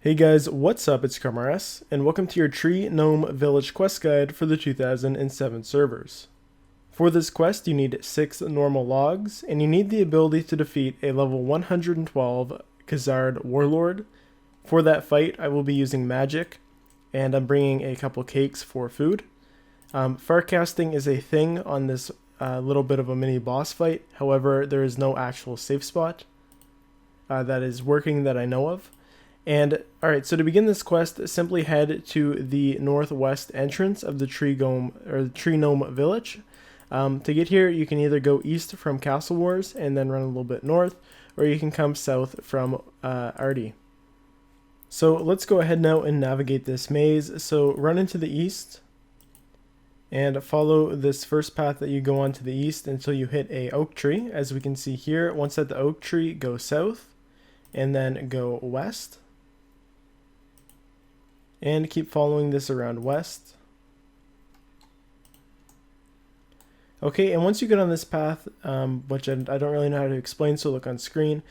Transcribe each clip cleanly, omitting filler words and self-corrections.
Hey guys, what's up? It's Crumb, and welcome to your Tree Gnome Village quest guide for the 2007 servers. For this quest, you need 6 normal logs, and you need the ability to defeat a level 112 Khazard warlord. For that fight, I will be using magic, and I'm bringing a couple cakes for food. Farcasting is a thing on this little bit of a mini boss fight, however, there is no actual safe spot that is working that I know of. And alright, so to begin this quest, simply head to the northwest entrance of the Tree Gnome Village. To get here, you can either go east from Castle Wars and then run a little bit north, or you can come south from Arty. So let's go ahead now and navigate this maze. So run into the east and follow this first path that you go on to the east until you hit a oak tree. As we can see here, once at the oak tree, go south and then go west. And keep following this around west. Okay, and once you get on this path, which I don't really know how to explain, so look on screen,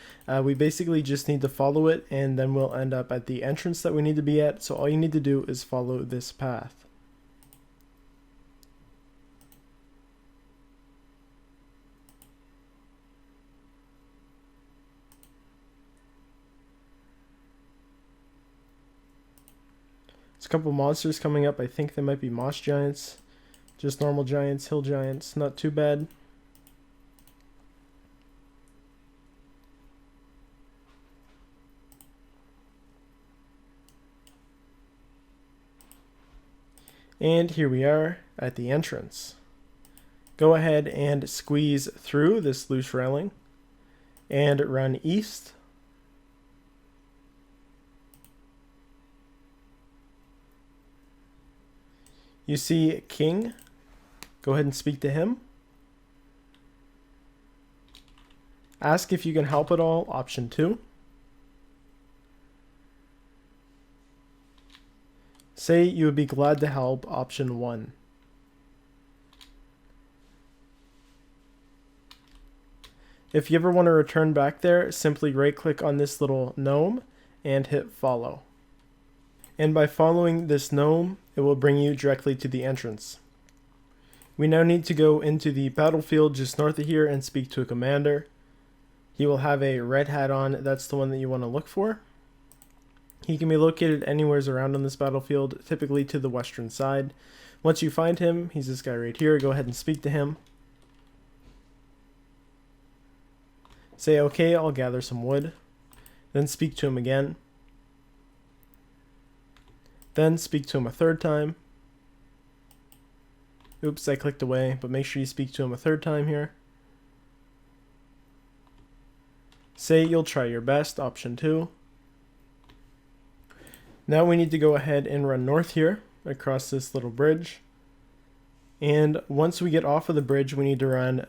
we basically just need to follow it, and then we'll end up at the entrance that we need to be at. So all you need to do is follow this path. There's a couple monsters coming up. I think they might be moss giants. Just normal giants, hill giants. Not too bad. And here we are at the entrance. Go ahead and squeeze through this loose railing and run east. You see King. Go ahead and speak to him. Ask if you can help at all, option 2. Say you would be glad to help, option 1. If you ever want to return back there, simply right click on this little gnome and hit follow. And by following this gnome, it will bring you directly to the entrance. We now need to go into the battlefield just north of here and speak to a commander. He will have a red hat on. That's the one that you want to look for. He can be located anywhere around on this battlefield, typically to the western side. Once you find him, he's this guy right here. Go ahead and speak to him. Say, okay, I'll gather some wood. Then speak to him again. Then speak to him a third time. Oops, I clicked away, but make sure you speak to him a third time here. Say you'll try your best, option 2. Now we need to go ahead and run north here, across this little bridge. And once we get off of the bridge, we need to run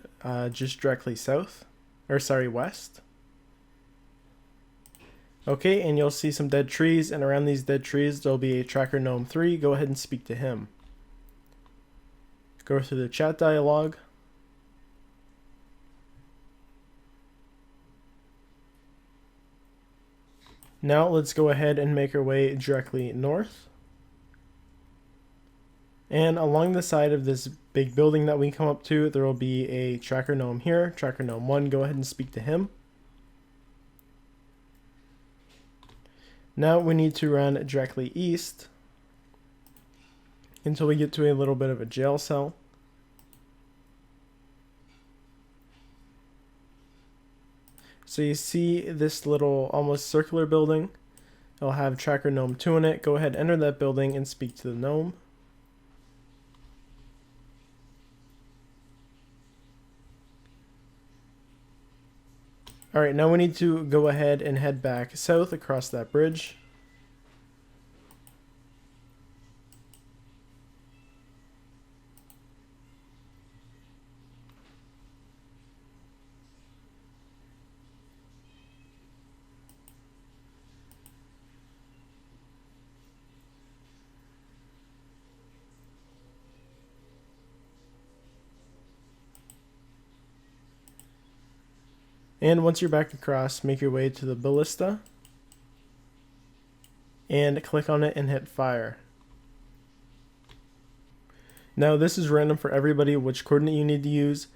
just directly west. Okay, and you'll see some dead trees, and around these dead trees there'll be a tracker gnome 3. Go ahead and speak to him. Go through the chat dialogue. Now let's go ahead and make our way directly north. And along the side of this big building that we come up to, there will be a tracker gnome here, tracker gnome 1. Go ahead and speak to him. Now we need to run directly east until we get to a little bit of a jail cell. So you see this little almost circular building. It'll have tracker gnome 2 in it. Go ahead, enter that building and speak to the gnome. Alright, now we need to go ahead and head back south across that bridge. And once you're back across, make your way to the ballista. and click on it and hit fire. Now this is random for everybody which coordinate you need to use.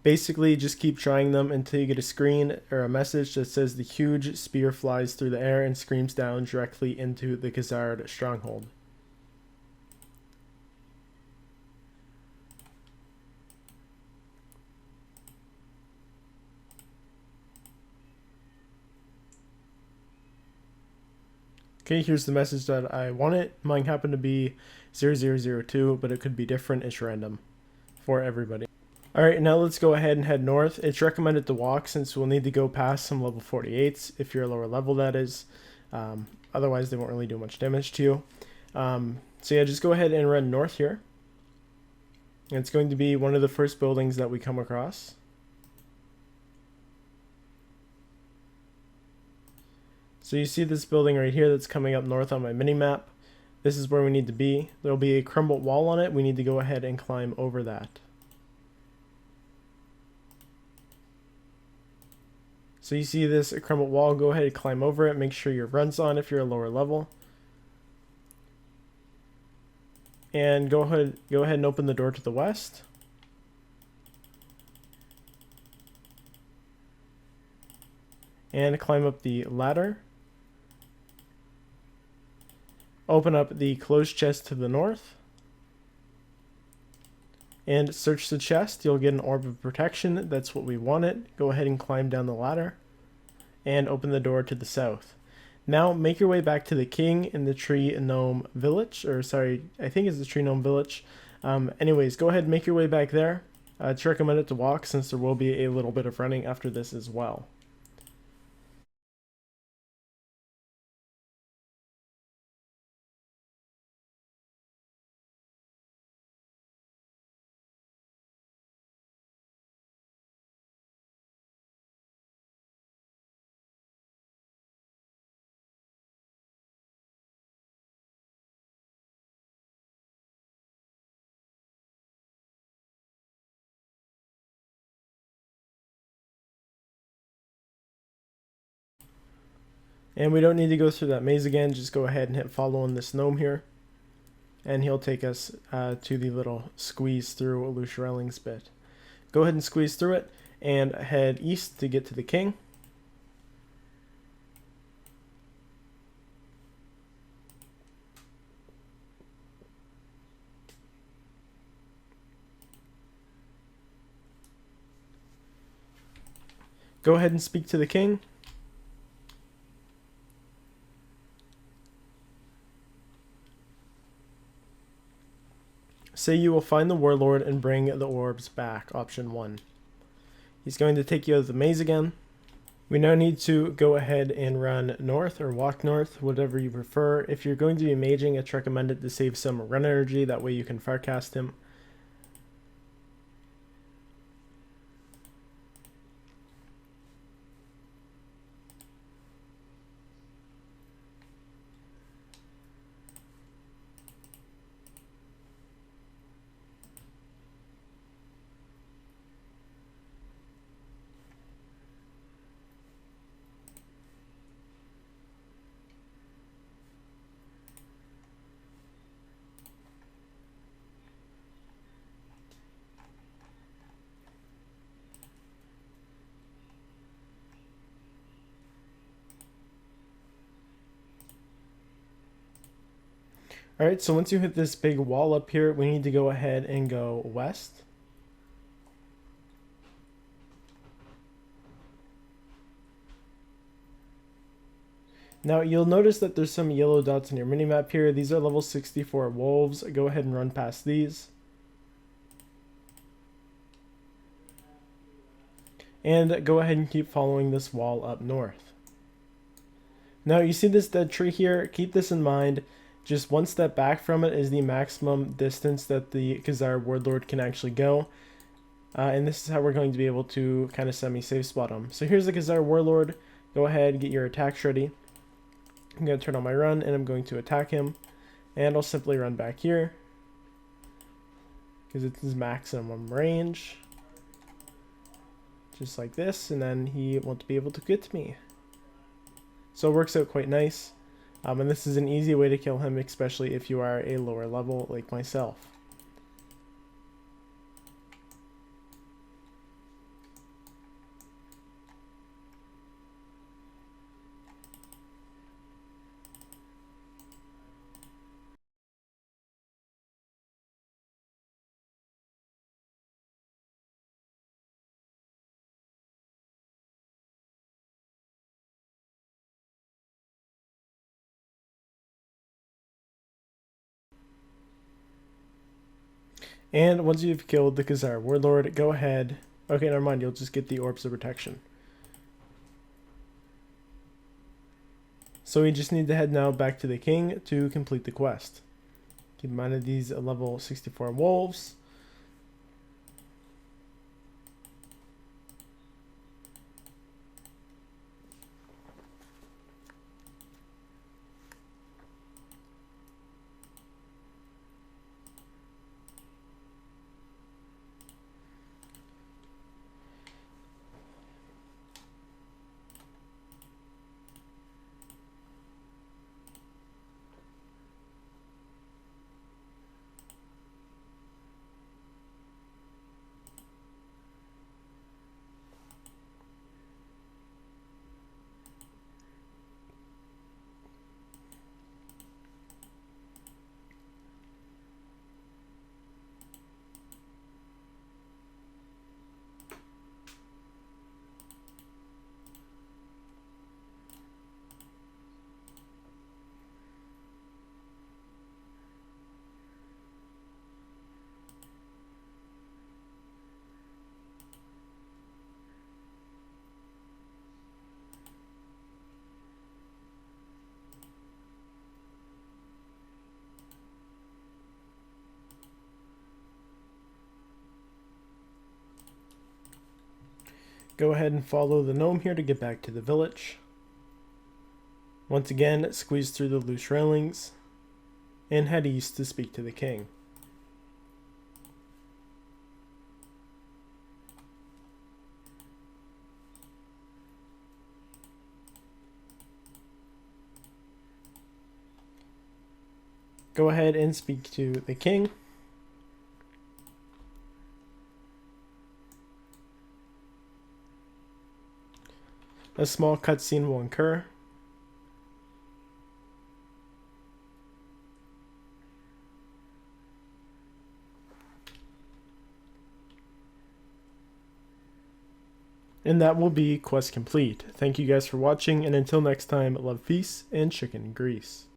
Basically just keep trying them until you get a screen or a message that says the huge spear flies through the air and screams down directly into the Khazard stronghold. Okay, here's the message that I want it. Mine happened to be 0002, but it could be different. It's random for everybody. Alright, now let's go ahead and head north. It's recommended to walk since we'll need to go past some level 48s, if you're a lower level that is. Otherwise they won't really do much damage to you. So yeah, just go ahead and run north here. And it's going to be one of the first buildings that we come across. So you see this building right here that's coming up north on my mini-map. This is where we need to be. There'll be a crumbled wall on it. We need to go ahead and climb over that. So you see this crumbled wall, go ahead and climb over it. Make sure your run's on if you're a lower level. And go ahead and open the door to the west. And climb up the ladder. Open up the closed chest to the north. And search the chest. You'll get an orb of protection. That's what we wanted. Go ahead and climb down the ladder. And open the door to the south. Now make your way back to the king in the Tree Gnome Village. Or sorry, I think it's the Tree Gnome Village. Anyways, go ahead and make your way back there. It's recommended to walk since there will be a little bit of running after this as well. And we don't need to go through that maze again, just go ahead and hit follow on this gnome here. And he'll take us to the little squeeze through Lusharelling's bit. Go ahead and squeeze through it and head east to get to the king. Go ahead and speak to the king. Say you will find the warlord and bring the orbs back, option 1. He's going to take you out of the maze again. We now need to go ahead and run north or walk north, whatever you prefer. If you're going to be maging, it's recommended to save some run energy, that way you can farcast him. Alright, so once you hit this big wall up here, we need to go ahead and go west. Now you'll notice that there's some yellow dots on your minimap here. These are level 64 wolves. Go ahead and run past these. And go ahead and keep following this wall up north. Now you see this dead tree here, keep this in mind. Just one step back from it is the maximum distance that the Khazard warlord can actually go. And this is how we're going to be able to kind of semi-safe spot him. So here's the Khazard warlord. Go ahead, get your attacks ready. I'm going to turn on my run and I'm going to attack him. And I'll simply run back here, because it's his maximum range. Just like this, and then he won't be able to get to me. So it works out quite nice. And this is an easy way to kill him, especially if you are a lower level like myself. And once you've killed the Khazard warlord, go ahead. Okay, never mind, you'll just get the orbs of protection. So we just need to head now back to the king to complete the quest. Keep in mind that these level 64 wolves. Go ahead and follow the gnome here to get back to the village. Once again, squeeze through the loose railings and head east to speak to the king. Go ahead and speak to the king. A small cutscene will occur. And that will be quest complete. Thank you guys for watching, and until next time, love, peace, and chicken grease.